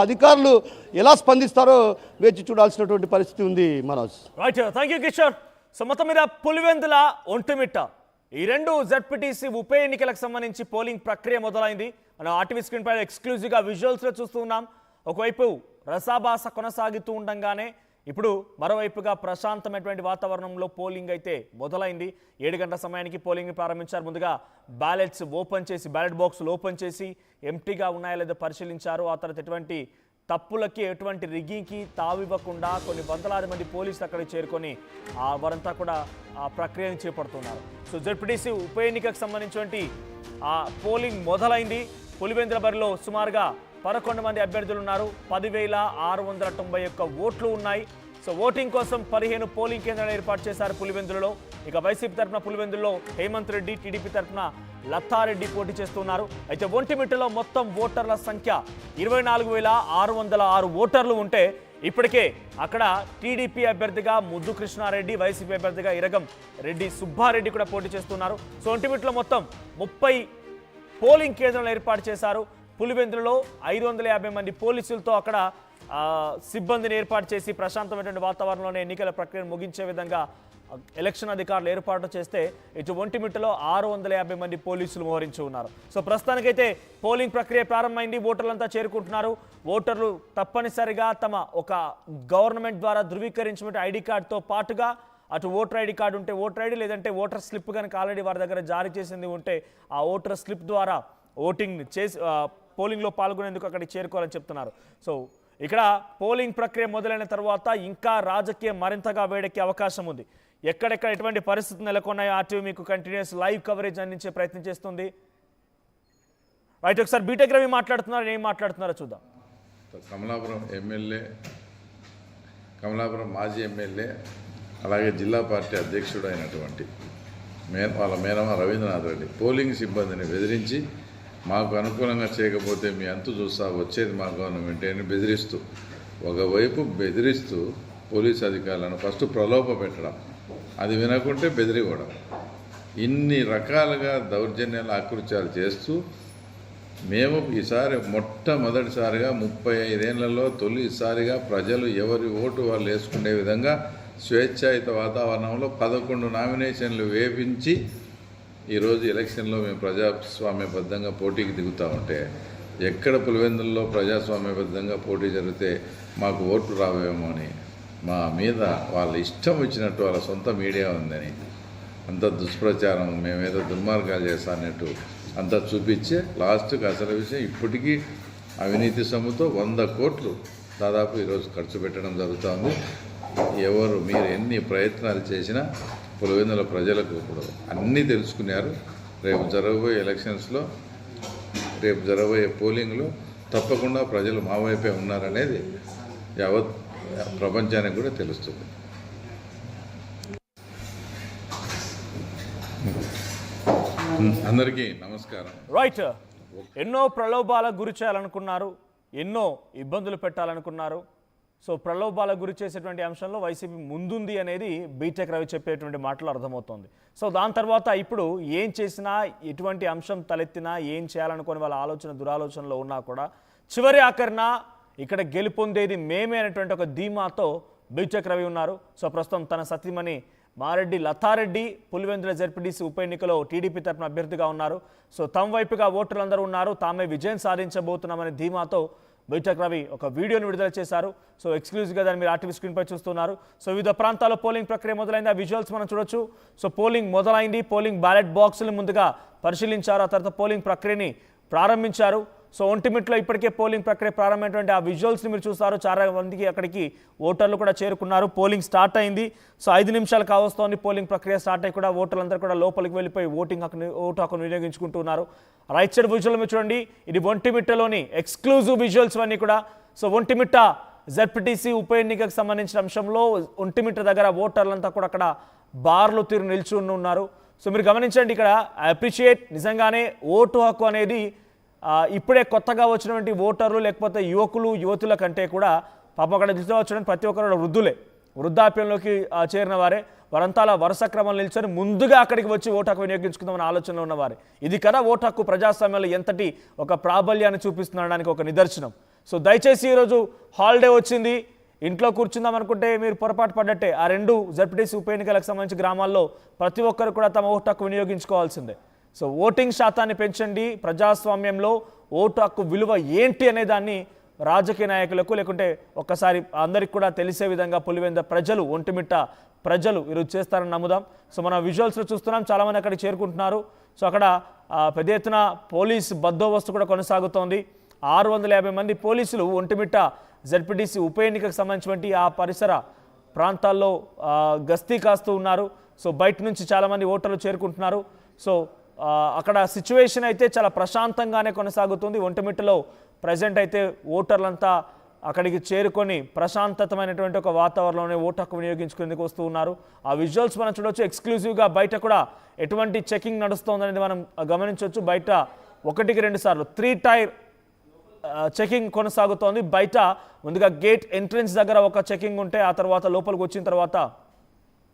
అధికారులు ఎలా స్పందిస్తారో వేచి చూడాల్సినటువంటి పరిస్థితి ఉంది Manoj. Right, thank you Kishore. So మొత్తం మీద పులివెందుల ఒంటిమిట్ట ఈ రెండు జెడ్పీటీసీ ఉప ఎన్నికలకు సంబంధించి పోలింగ్ ప్రక్రియ మొదలైంది. మనం ఆర్టీవీ స్క్రీన్ పై ఎక్స్క్లూజివ్గా విజువల్స్లో చూస్తూ ఉన్నాం. ఒకవైపు రసాభాస కొనసాగుతూ ఉండగానే ఇప్పుడు మరోవైపుగా ప్రశాంతమైనటువంటి వాతావరణంలో పోలింగ్ అయితే మొదలైంది. 7 గంటల సమయానికి పోలింగ్ ప్రారంభించారు. ముందుగా బ్యాలెట్స్ ఓపెన్ చేసి బ్యాలెట్ బాక్సులు ఓపెన్ చేసి ఎంప్టీగా ఉన్నాయా లేదో పరిశీలించారు. ఆ తర్వాత ఎటువంటి తప్పులకి ఎటువంటి రిగ్గింగ్కి తావివ్వకుండా కొన్ని వందలాది మంది పోలీసులు అక్కడికి చేరుకొని వారంతా కూడా ఆ ప్రక్రియను చేపడుతున్నారు. సో జెడ్పీటీసీ ఉప ఎన్నికకు సంబంధించినటువంటి ఆ పోలింగ్ మొదలైంది. పులివెందుల బరిలో సుమారుగా 11 మంది అభ్యర్థులు ఉన్నారు. 10,691 ఓట్లు ఉన్నాయి. సో ఓటింగ్ కోసం 15 పోలింగ్ కేంద్రాలు ఏర్పాటు చేశారు పులివెందులలో. ఇక వైసీపీ తరఫున పులివెందులో హేమంత్ రెడ్డి, టీడీపీ తరఫున లత్తారెడ్డి పోటీ చేస్తున్నారు. అయితే ఒంటిమిట్టలో మొత్తం ఓటర్ల సంఖ్య 24,606 ఓటర్లు ఉంటే ఇప్పటికే అక్కడ టీడీపీ అభ్యర్థిగా ముద్దు కృష్ణారెడ్డి, వైసీపీ అభ్యర్థిగా ఇరగం రెడ్డి సుబ్బారెడ్డి కూడా పోటీ చేస్తున్నారు. సో ఒంటిమిట్టలో మొత్తం 30 పోలింగ్ కేంద్రాలు ఏర్పాటు చేశారు. పులివెందులలో 550 మంది పోలీసులతో అక్కడ సిబ్బందిని ఏర్పాటు చేసి ప్రశాంతమైనటువంటి వాతావరణంలోనే ఎన్నికల ప్రక్రియను ముగించే విధంగా ఎలక్షన్ అధికారులు ఏర్పాటు చేస్తే ఇటు ఒంటిమిట్టలో 650 మంది పోలీసులు మోహరించి ఉన్నారు. సో ప్రస్తుతానికైతే పోలింగ్ ప్రక్రియ ప్రారంభమైంది. ఓటర్లంతా చేరుకుంటున్నారు. ఓటర్లు తప్పనిసరిగా తమ ఒక గవర్నమెంట్ ద్వారా ధృవీకరించిన ఐడి కార్డుతో పాటుగా అటు ఓటర్ ఐడి కార్డు ఉంటే ఓటర్ ఐడి, లేదంటే ఓటర్ స్లిప్ కనుక ఆల్రెడీ వారి దగ్గర జారీ చేసింది ఉంటే ఆ ఓటర్ స్లిప్ ద్వారా ఓటింగ్ చేసి పోలింగ్లో పాల్గొనేందుకు అక్కడికి చేరుకోవాలని చెప్తున్నారు. సో ఇక్కడ పోలింగ్ ప్రక్రియ మొదలైన తర్వాత ఇంకా రాజకీయం మరింతగా వేడెక్కే అవకాశం ఉంది. ఎక్కడెక్కడ ఎటువంటి పరిస్థితులు నెలకొన్నాయో ఆర్టీవీ మీకు కంటిన్యూస్ లైవ్ కవరేజ్ అందించే ప్రయత్నం చేస్తుంది. రైట్, ఒకసారి బీటెక్ రవి మాట్లాడుతున్నారు. ఏం మాట్లాడుతున్నారో చూద్దాం. కమలాపురం మాజీ ఎమ్మెల్యే అలాగే జిల్లా పార్టీ అధ్యక్షుడు అయినటువంటి వాళ్ళ మేనమా రవీంద్రనాథ్ రెడ్డి పోలింగ్ సిబ్బందిని బెదిరించి మాకు అనుకూలంగా చేయకపోతే మీ అంతు చూస్తా వచ్చేది మా గవర్నమెంట్ అని బెదిరిస్తూ, ఒకవైపు బెదిరిస్తూ పోలీస్ అధికారులను ఫస్ట్ ప్రలోభ పెట్టడం, అది వినకుంటే బెదిరివ్వడం, ఇన్ని రకాలుగా దౌర్జన్యాలు ఆకృత్యాలు చేస్తూ మేము ఈసారి మొట్టమొదటిసారిగా 35 ఏళ్లలో తొలిసారిగా ప్రజలు ఎవరి ఓటు వాళ్ళు వేసుకునే విధంగా స్వేచ్ఛాయుత వాతావరణంలో 11 నామినేషన్లు వేపించి ఈరోజు ఎలక్షన్లో మేము ప్రజాస్వామ్యబద్ధంగా పోటీకి దిగుతూ ఉంటే, ఎక్కడ పులివెందుల్లో ప్రజాస్వామ్యబద్ధంగా పోటీ జరిగితే మాకు ఓట్లు రావేమో అని మా మీద వాళ్ళ ఇష్టం వచ్చినట్టు వాళ్ళ సొంత మీడియా ఉందని అంత దుష్ప్రచారం, మేమేదో దుర్మార్గాలు చేస్తానట్టు అంతా చూపించే లాస్ట్కి అసలు విషయం ఇప్పటికీ అవినీతి సొమ్ముతో 100 కోట్లు దాదాపు ఈరోజు ఖర్చు పెట్టడం జరుగుతుంది. మీరు ఎన్ని ప్రయత్నాలు చేసినా పులివెందుల ప్రజలకు ఇప్పుడు అన్నీ తెలుసుకున్నారు. రేపు జరగబోయే ఎలక్షన్స్లో, రేపు జరగబోయే పోలింగ్లో తప్పకుండా ప్రజలు మా వైపే ఉన్నారనేది యావత్ ప్రపంచానికి కూడా తెలుస్తుంది. అందరికీ నమస్కారం. రైట్, ఎన్నో ప్రలోభాలకు గురి చేయాలనుకున్నారు, ఎన్నో ఇబ్బందులు పెట్టాలనుకున్నారు. సో ప్రలోభాలకు గురి చేసేటువంటి అంశంలో వైసీపీ ముందుంది అనేది బీటెక్ రవి చెప్పేటువంటి మాటలు అర్థమవుతోంది. సో దాని తర్వాత ఇప్పుడు ఏం చేసినా, ఎటువంటి అంశం తలెత్తినా, ఏం చేయాలనుకుని వాళ్ళ దురాలోచనలో ఉన్నా కూడా చివరి ఆఖరిన ఇక్కడ గెలుపొందేది మేమే అనేటువంటి ఒక ధీమాతో బీటెక్ రవి ఉన్నారు. సో ప్రస్తుతం తన సతీమణి మారెడ్డి లతారెడ్డి పులివెందుల జెడ్పీటీసీ ఉప ఎన్నికలో టీడీపీ తరఫున అభ్యర్థిగా ఉన్నారు. సో తమ వైపుగా ఓటర్లందరూ ఉన్నారు, తామే విజయం సాధించబోతున్నామనే ధీమాతో బీటెక్ రవి ఒక వీడియోని విడుదల చేశారు. సో ఎక్స్క్లూజివ్గా దాన్ని మీరు ఆర్టీవీ స్క్రీన్పై చూస్తున్నారు. సో వివిధ ప్రాంతాల్లో పోలింగ్ ప్రక్రియ మొదలైంది. ఆ విజువల్స్ మనం చూడొచ్చు. సో పోలింగ్ మొదలైంది. పోలింగ్ బ్యాలెట్ బాక్సులు ముందుగా పరిశీలించారు. ఆ తర్వాత పోలింగ్ ప్రక్రియని ప్రారంభించారు. సో ఒంటిమిట్లో ఇప్పటికే పోలింగ్ ప్రక్రియ ప్రారంభమైనటువంటి ఆ విజువల్స్ని మీరు చూస్తారు. చాలా మందికి అక్కడికి ఓటర్లు కూడా చేరుకున్నారు. పోలింగ్ స్టార్ట్ అయింది. సో 5 నిమిషాలు కావస్తోంది పోలింగ్ ప్రక్రియ స్టార్ట్ అయ్యి కూడా ఓటర్లందరూ కూడా లోపలికి వెళ్ళిపోయి ఓటు హక్కును వినియోగించుకుంటున్నారు. రైట్ సైడ్ విజువల్ మీరు చూడండి. ఇది ఒంటిమిట్టలోని ఎక్స్క్లూజివ్ విజువల్స్ అన్నీ కూడా. సో ఒంటిమిట్ట జెడ్పీటీసీ ఉప ఎన్నికకు సంబంధించిన అంశంలో ఒంటిమిట్ట దగ్గర ఓటర్లంతా కూడా అక్కడ బార్లు తీరు నిల్చుని ఉన్నారు. సో మీరు గమనించండి, ఇక్కడ అప్రిషియేట్ నిజంగానే ఓటు హక్కు అనేది ఇప్పుడే కొత్తగా వచ్చినటువంటి ఓటర్లు లేకపోతే యువతుల కంటే కూడా పాపం అక్కడ వచ్చిన ప్రతి ఒక్కరు వృద్ధాప్యంలోకి చేరిన వారే. వారంతా అలా వరుస క్రమంలో నిల్చొని ముందుగా అక్కడికి వచ్చి ఓటు హక్కు వినియోగించుకుందామని ఆలోచనలో ఉన్నవారు. ఇది కదా ఓటు హక్కు ప్రజాస్వామ్యంలో ఎంతటి ఒక ప్రాబల్యాన్ని చూపిస్తుండడానికి ఒక నిదర్శనం. సో దయచేసి ఈరోజు హాలిడే వచ్చింది, ఇంట్లో కూర్చుందాం అనుకుంటే మీరు పొరపాటు పడ్డట్టే. ఆ 2 జడ్పీటీసీ ఉప ఎన్నికలకు సంబంధించి గ్రామాల్లో ప్రతి ఒక్కరు కూడా తమ ఓటు హక్కు వినియోగించుకోవాల్సిందే. సో ఓటింగ్ శాతాన్ని పెంచండి, ప్రజాస్వామ్యంలో ఓటు హక్కు విలువ ఏంటి అనే దాన్ని రాజకీయ నాయకులకు లేకుంటే ఒక్కసారి అందరికి కూడా తెలిసే విధంగా పులివెంద ప్రజలు, ఒంటిమిట్ట ప్రజలు ఈరోజు చేస్తారని నమ్ముదాం. సో మనం విజువల్స్లో చూస్తున్నాం, చాలామంది అక్కడికి చేరుకుంటున్నారు. సో అక్కడ పెద్ద ఎత్తున పోలీస్ బందోబస్తు కూడా కొనసాగుతోంది. 650 మంది పోలీసులు ఒంటిమిట్ట జడ్పీటీసీ ఉప ఎన్నికకు సంబంధించినటువంటి ఆ పరిసర ప్రాంతాల్లో గస్తీ కాస్తూ ఉన్నారు. సో బయట నుంచి చాలామంది ఓటర్లు చేరుకుంటున్నారు. సో అక్కడ సిచ్యువేషన్ అయితే చాలా ప్రశాంతంగానే కొనసాగుతుంది. ఒంటిమిట్టలో ప్రజెంట్ అయితే ఓటర్లంతా అక్కడికి చేరుకొని ప్రశాంతతమైనటువంటి ఒక వాతావరణంలోనే ఓటు హక్కు వినియోగించుకునేందుకు వస్తూ ఉన్నారు. ఆ విజువల్స్ మనం చూడవచ్చు. ఎక్స్క్లూజివ్గా బయట కూడా ఎటువంటి చెకింగ్ నడుస్తోందనేది మనం గమనించవచ్చు. బయట 1-2 సార్లు 3 టైర్ చెకింగ్ కొనసాగుతోంది. బయట ముందుగా గేట్ ఎంట్రన్స్ దగ్గర ఒక చెకింగ్ ఉంటే ఆ తర్వాత లోపలికి వచ్చిన తర్వాత